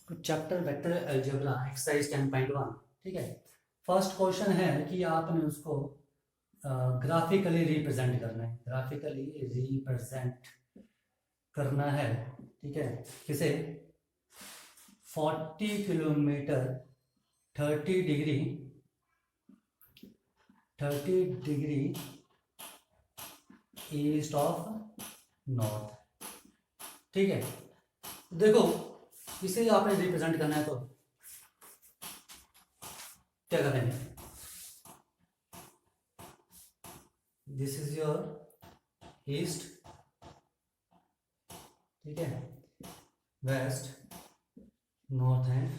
Chapter vector algebra exercise 10.1। ठीक है। First question है कि आपने उसको ग्राफिकली रिप्रेजेंट करना है, ग्राफिकली रिप्रेजेंट करना है। ठीक है। किसे? 40 kilometre 30 degree 30 degree east of north. ठीक है। देखो, इसे आपने रिप्रेजेंट करना है तो क्या करेंगे? दिस इज योर ईस्ट, ठीक है, वेस्ट, नॉर्थ एंड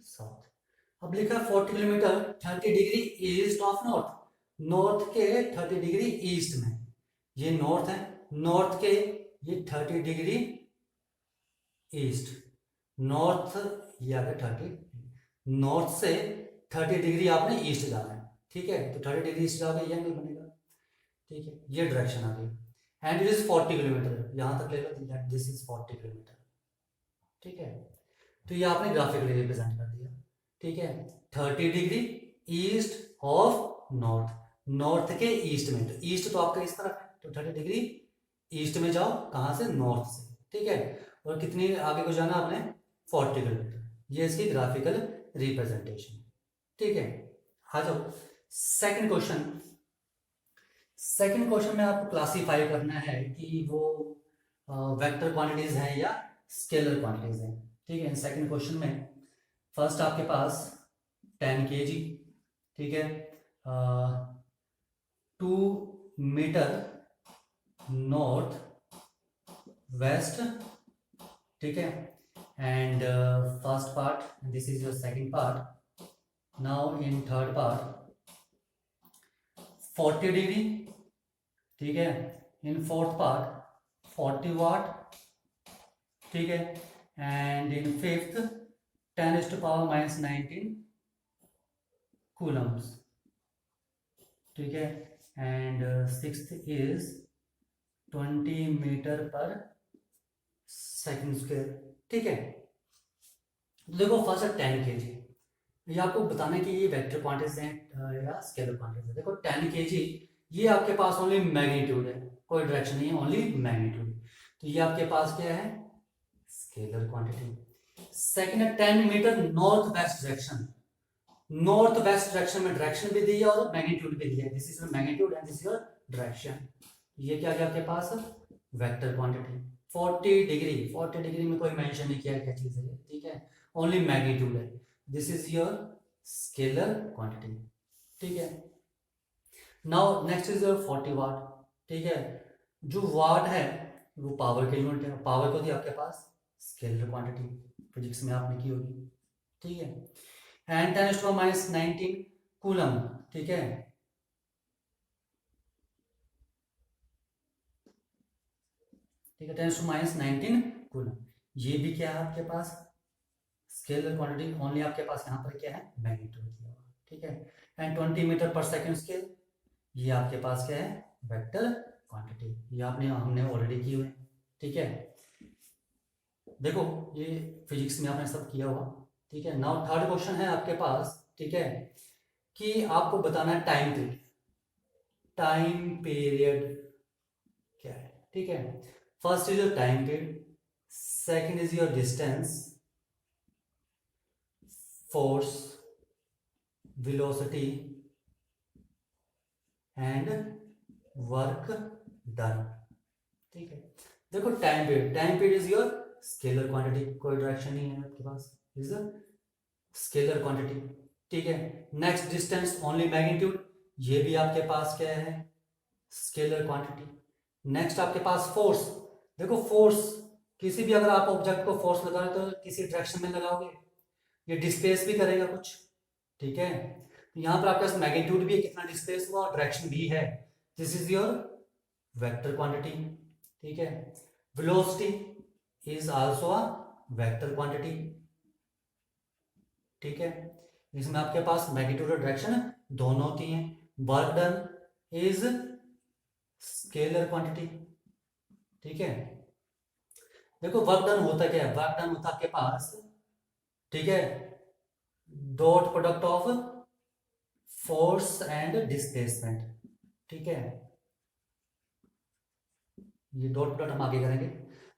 साउथ। अब लिखा 40 kilometre 30 degree east of north, north के 30 डिग्री ईस्ट में, ये नॉर्थ है, नॉर्थ के ये 30 डिग्री ईस्ट, नॉर्थ ये आगे 30, नॉर्थ से 30 डिग्री आपने ईस्ट जाना है। ठीक है, तो 30 डिग्री ईस्ट जाओगे ये एंगल बनेगा। ठीक है, ये डायरेक्शन आ गई एंड इट इज 40 किलोमीटर, यहां तक ले लो, दिस इज 40 किलोमीटर। ठीक है, तो ये आपने ग्राफिकली रिप्रेजेंट कर दिया। ठीक है, 30 degree east of north, north के ईस्ट में, तो ईस्ट तो आपका इस तरफ है, तो 30 डिग्री ईस्ट में जाओ, कहां से? नॉर्थ से। ठीक है, और कितनी आगे को जाना आपने? 40 किलोमीटर। ये इसकी ग्राफिकल रिप्रेजेंटेशन। ठीक है, आ जाओ सेकंड क्वेश्चन। सेकंड क्वेश्चन में आपको क्लासीफाई करना है कि वो वेक्टर क्वांटिटीज हैं या स्केलर क्वांटिटीज हैं। ठीक है, सेकंड क्वेश्चन में फर्स्ट आपके पास 10 kg, ठीक है, 2 मीटर नॉर्थ वेस्ट, ठीक है, and first part, this is your second part. Now in third part 40 degree, ठीक है, इन फोर्थ पार्ट 40 वाट, ठीक है, एंड इन फिफ्थ 10⁻⁻19 कूलम्स, ठीक है, एंड सिक्स्थ इज 20 मीटर पर सेकेंड स्क्वायर। ठीक है, देखो फर्स्ट है 10 kg, ये आपको बताना है कि ये वेक्टर क्वांटिटीज हैं या स्केलर क्वांटिटीज है। देखो 10 kg ये आपके पास ओनली मैग्नीट्यूड है, कोई डायरेक्शन नहीं है, ओनली मैग्नीट्यूड, तो ये आपके पास क्या है? Scalar quantity. सेकंड है 10 metre north west direction, north west direction में डायरेक्शन भी दी है और मैग्नीट्यूड भी दिया है, this is your magnitude and this is your direction. ये क्या गया आपके पास? Vector quantity. 40 डिग्री में कोई मेंशन नहीं किया क्या चीज है ये, ठीक है, ओनली मैग्नीट्यूड है, this is your scalar quantity. ठीक है, नाउ नेक्स्ट इज योर 40 वाट। ठीक है, जो वाट है वो पावर के यूनिट है, पावर को थी आपके पास स्केलर क्वांटिटी, फिजिक्स में आपने की होगी। ठीक है, एंड 10⁻⁻19 कूलम, ठीक है, ठीक है, 10⁻⁻19 कूलम, ये भी क्या है आपके पास? स्केलर क्वांटिटी, ओनली आपके पास यहाँ पर क्या है? मैग्नीट्यूड दिया हुआ। ठीक है, एंड 20 मीटर पर सेकेंड स्केल, ये आपके पास क्या है? वेक्टर क्वांटिटी, ये आपने हमने ऑलरेडी की हुई। ठीक है, देखो ये फिजिक्स में आपने सब किया हुआ। ठीक है, नाउ थर्ड क्वेश्चन है आपके पास, ठीक है, कि आपको बताना है टाइम पीरियड, टाइम पीरियड क्या है। ठीक है, first is your time period, second is your distance, force, velocity and work done. ठीक है, देखो time period, time period is your scalar quantity, कोई डायरेक्शन नहीं है आपके पास, इज अ स्केलर क्वांटिटी। ठीक है, नेक्स्ट डिस्टेंस ओनली मैग्नीट्यूड, ये भी आपके पास क्या है? Scalar quantity. नेक्स्ट आपके पास फोर्स, देखो फोर्स, किसी भी अगर आप ऑब्जेक्ट को फोर्स लगा रहे हो तो किसी डायरेक्शन में लगाओगे, ये डिस्प्लेस भी करेगा कुछ। ठीक है, तो यहाँ पर आपके पास मैग्नीट्यूड भी है, कितना डिस्प्लेस हुआ, और डायरेक्शन भी है, this is your vector quantity. ठीक है, velocity is also a vector quantity. ठीक है, इसमें आपके पास मैग्नीट्यूड और डायरेक्शन दोनों होती हैं। Work done is scalar quantity. ठीक है, देखो वर्क डन होता क्या है? वर्क डन होता है आपके पास ठीक है, dot product of force and displacement, ठीक है, ये डॉट प्रोडक्ट हम आगे करेंगे।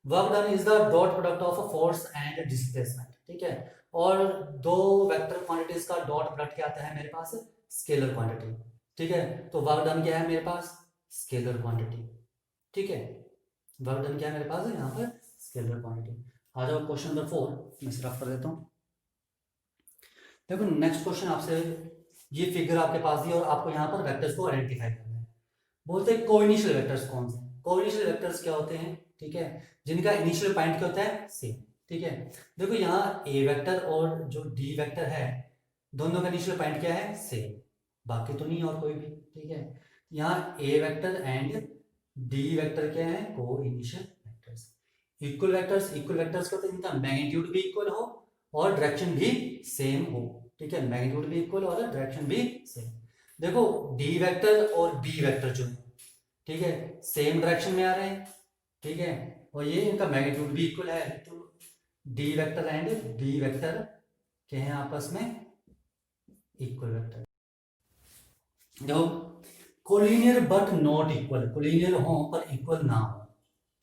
Work done is the dot product of force and displacement, ठीक है, और दो वेक्टर क्वांटिटीज का डॉट प्रोडक्ट क्या आता है मेरे पास, स्केलर क्वांटिटी, ठीक है, तो वर्क डन क्या है मेरे पास, स्केलर क्वांटिटी, ठीक है, वर्क डन क्या है मेरे पास यहाँ पर, स्केलर क्वांटिटी। आ जाओ क्वेश्चन नंबर 4, मैं सिर्फ कर देता हूँ। देखो नेक्स्ट क्वेश्चन आपसे, ये फिगर आपके पास दी और आपको यहाँ पर वेक्टर्स को आइडेंटिफाई करना है। बोलते हैं कोइनिशियल वेक्टर्स कौन से, कोइनिशियल वेक्टर्स क्या होते हैं, ठीक है, जिनका इनिशियल पॉइंट क्या होता है, सेम, ठीक है। देखो यहाँ ए वेक्टर और जो डी वेक्टर है, दोनों का इनिशियल पॉइंट क्या है, सेम, बाकी तो नहीं और कोई भी, ठीक है। यहाँ ए वेक्टर एंड डी वेक्टर क्या है, को initial vectors. Equal vectors, equal vectors का इनका मैग्नीट्यूड भी इक्वल हो और डायरेक्शन भी सेम हो, ठीक है, मैग्नीट्यूड भी इक्वल और डायरेक्शन भी सेम। देखो डी वेक्टर और बी वेक्टर जो है, ठीक है, सेम डायरेक्शन में आ रहे हैं, ठीक है, और ये इनका मैग्नीट्यूड भी इक्वल है, तो D vector and B vector के हैं आपस में इक्वल वेक्टर। देखो collinear but not equal, collinear हो पर इक्वल ना हो,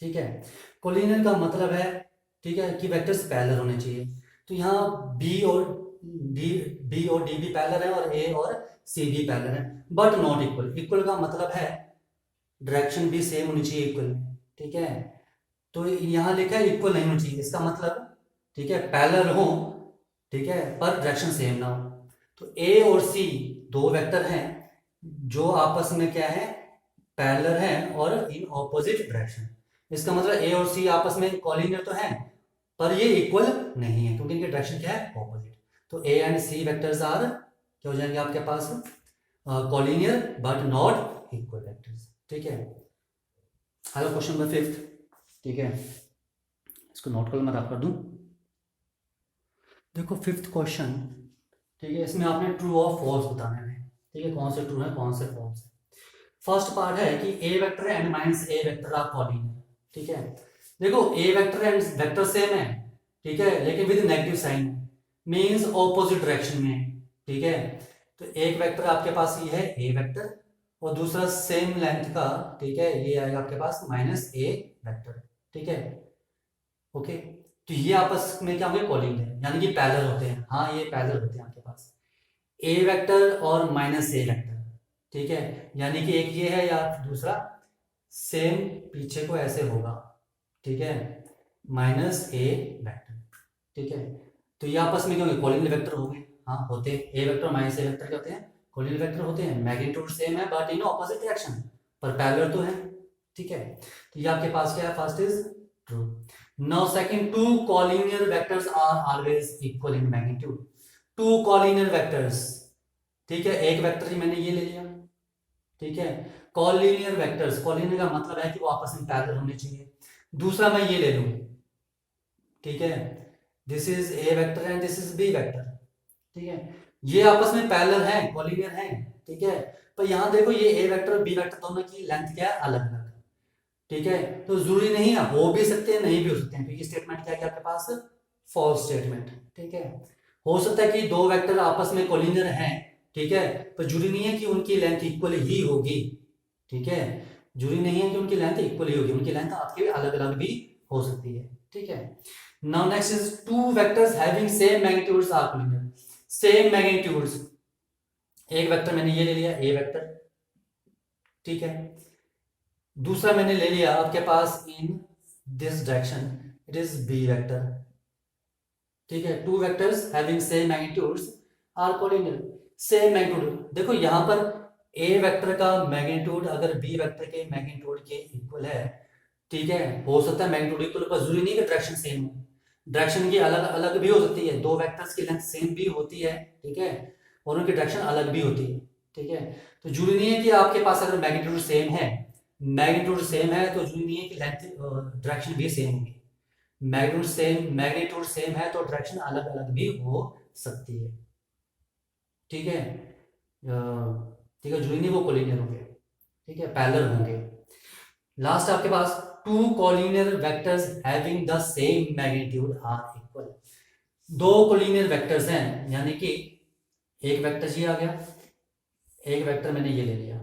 ठीक है, कोलिनियर का मतलब है, ठीक है, कि वेक्टर्स पैरेलल होने चाहिए। तो यहाँ बी और डी भी पैरेलल है और ए और सी भी पैरेलल है, बट नॉट इक्वल, इक्वल का मतलब है डायरेक्शन भी सेम होनी चाहिए इक्वल, ठीक है, तो यहाँ लिखा है इक्वल नहीं होनी चाहिए, इसका मतलब, ठीक है, पैरेलल हो, ठीक है, पर डायरेक्शन सेम ना हो। तो ए और सी दो वेक्टर हैं जो आपस में क्या है, पैरेलल है और इन ऑपोजिट डायरेक्शन। इसका मतलब ए और सी आपस में कोलिनियर तो है पर ये इक्वल नहीं है क्योंकि इनके डायरेक्शन क्या है, ऑपोजिट। तो A and C vectors are क्या हो जाएंगे आपके पास, collinear but not equal vectors, ठीक है। हेलो क्वेश्चन नंबर 5, ठीक है, इसको नोट कर मैं रख कर दूं। देखो 5th क्वेश्चन, ठीक है, इसमें आपने ट्रू और फॉल्स बताना है, ठीक है, कौन से ट्रू है कौन से फॉल्स है। फर्स्ट पार्ट है कि A vector and minus A vector are collinear, ठीक है। देखो A vector and vector same है, ठीक है, लेकिन with negative sign, means opposite direction में, ठीक है। तो एक वेक्टर आपके पास ये है ए वेक्टर और दूसरा सेम लेंथ का, ठीक है, ये आएगा आपके पास माइनस ए वेक्टर, ठीक है, ओके। तो ये आपस में क्या होंगे, कोलिनियर, यानी कि पैरेलल होते हैं, हाँ ये पैरेलल होते हैं आपके पास, ए वेक्टर और माइनस ए वेक्टर, ठीक है, यानी कि एक ये है या दूसरा सेम पीछे को ऐसे होगा, ठीक है, माइनस ए वेक्टर, ठीक है। तो ये आपस में क्या होंगे, कोलिनियर वेक्टर होंगे, हाँ होते हैं, ए वेक्टर माइनस ए वेक्टर क्या होते हैं, कोलिनियर वेक्टर होते हैं, मैग्नीट्यूड सेम है बट इन ऑपोजिट डायरेक्शन, पर पैरेलल तो है, ठीक है। तो ये आपके पास क्या है, first is true. Now second, two collinear vectors are always equal in magnitude, two collinear vectors, ठीक है, एक वेक्टर मैंने ये ले लिया, ठीक है, कॉलिनियर वेक्टर्स, कॉलिनियर का मतलब है कि वो आपस में पैरेलल होने चाहिए। दूसरा मैं ये ले लूं, ठीक है, this is A vector and this is B vector, ठीक है, ये आपस में पैरेलल है, कॉलिनियर है, ठीक है, पर यहां देखो ये ए वेक्टर और बी वेक्टर दोनों की लेंथ क्या है, अलग अलग, ठीक है, तो जरूरी नहीं है, हो भी सकते हैं नहीं भी हो सकते हैं, क्योंकि स्टेटमेंट क्या है आपके पास, फॉल्स स्टेटमेंट, ठीक है। हो सकता है कि दो वेक्टर आपस में कॉलिनियर हैं, ठीक है, पर जरूरी नहीं है कि उनकी लेंथ इक्वल ही होगी, ठीक है, जरूरी नहीं है कि उनकी लेंथ इक्वल ही होगी, उनकी लेंथ आपके अलग अलग भी हो सकती है, ठीक है। Now next is two vectors having same magnitudes are collinear, same magnitudes, एक वेक्टर मैंने ये ले लिया ए वेक्टर, ठीक है, दूसरा मैंने ले लिया आपके पास in this direction, it is B vector, ठीक है, two vectors having same magnitudes are collinear, same magnitude. देखो यहां पर ए वेक्टर का मैग्नीट्यूड अगर बी वेक्टर के मैग्नीट्यूड के इक्वल है, ठीक है, हो सकता है मैग्नीट्यूड इक्वल, पर जरूरी नहीं कि डायरेक्शन सेम हो, डायरेक्शन की अलग अलग भी हो सकती है, दो वेक्टर्स की लेंथ सेम भी होती है, ठीक है, और उनकी डायरेक्शन अलग भी होती है, ठीक है। तो जरूरी नहीं है कि आपके पास अगर मैग्नीट्यूड सेम है, मैग्नीट्यूड सेम है तो जरूरी नहीं है कि लेंथ डायरेक्शन भी सेम होगी, मैग्नीट्यूड सेम है तो डायरेक्शन अलग अलग भी हो सकती है, ठीक है, ठीक है, जरूरी नहीं वो कोलिनियर होंगे, ठीक है, पैरेलल होंगे। लास्ट आपके पास two collinear vectors having the same magnitude are equal, दो कोलिनियर वेक्टर्स हैं, यानी कि एक वेक्टर ये आ गया, एक वेक्टर मैंने ये ले लिया,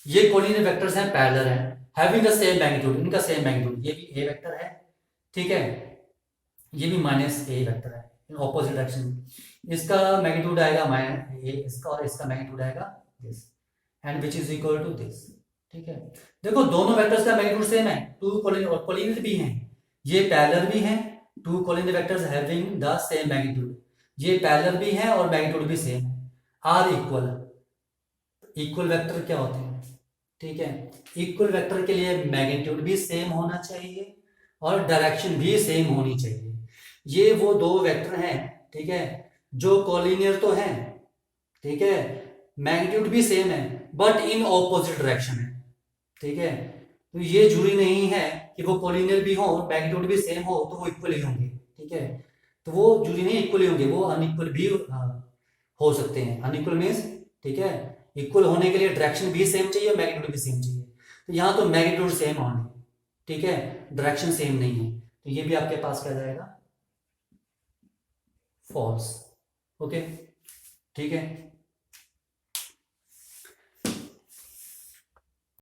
ये कोलिनियर वेक्टर्स हैं, पैरेलल हैं, हैविंग द सेम मैग्नीट्यूड, इनका सेम मैग्नीट्यूड, ये भी ए वेक्टर है, ठीक है, ये भी माइनस ए वेक्टर है इन ऑपोजिट डायरेक्शन, इसका मैग्नीट्यूड आएगा माइनस ए, इसका और इसका मैग्नीट्यूड आएगा this, and which is equal to this, ठीक है। देखो दोनों वेक्टर्स का मैग्नीट्यूड सेम है, टू कोलिनियर भी हैं, ये पैरेलल भी हैं, two collinear vectors having the same magnitude, ये पैरेलल भी हैं और मैग्नीट्यूड भी सेम है, आर इक्वल, इक्वल वेक्टर क्या होते हैं, ठीक है, इक्वल वेक्टर के लिए मैग्नीट्यूड भी सेम होना चाहिए और डायरेक्शन भी सेम होनी चाहिए। ये वो दो वेक्टर हैं, ठीक है, जो कोलिनियर तो हैं, ठीक है, मैग्नीट्यूड भी सेम है बट इन ऑपोजिट डायरेक्शन है, ठीक है, तो ये जरूरी नहीं है कि वो कोलिनियर भी हो मैग्नीट्यूड भी सेम हो तो वो इक्वल ही होंगे, ठीक है, तो वो जरूरी नहीं इक्वल ही होंगे, वो अनइक्वल भी हो सकते हैं, अनइक्वल मीन्स, ठीक है, इक्वल होने के लिए डायरेक्शन भी सेम चाहिए, मैग्नीट्यूड भी सेम चाहिए, तो यहाँ तो मैग्नीट्यूड सेम होंगे, ठीक है, डायरेक्शन सेम नहीं है, तो ये भी आपके पास क्या जाएगा, फॉल्स, ओके, ठीक है।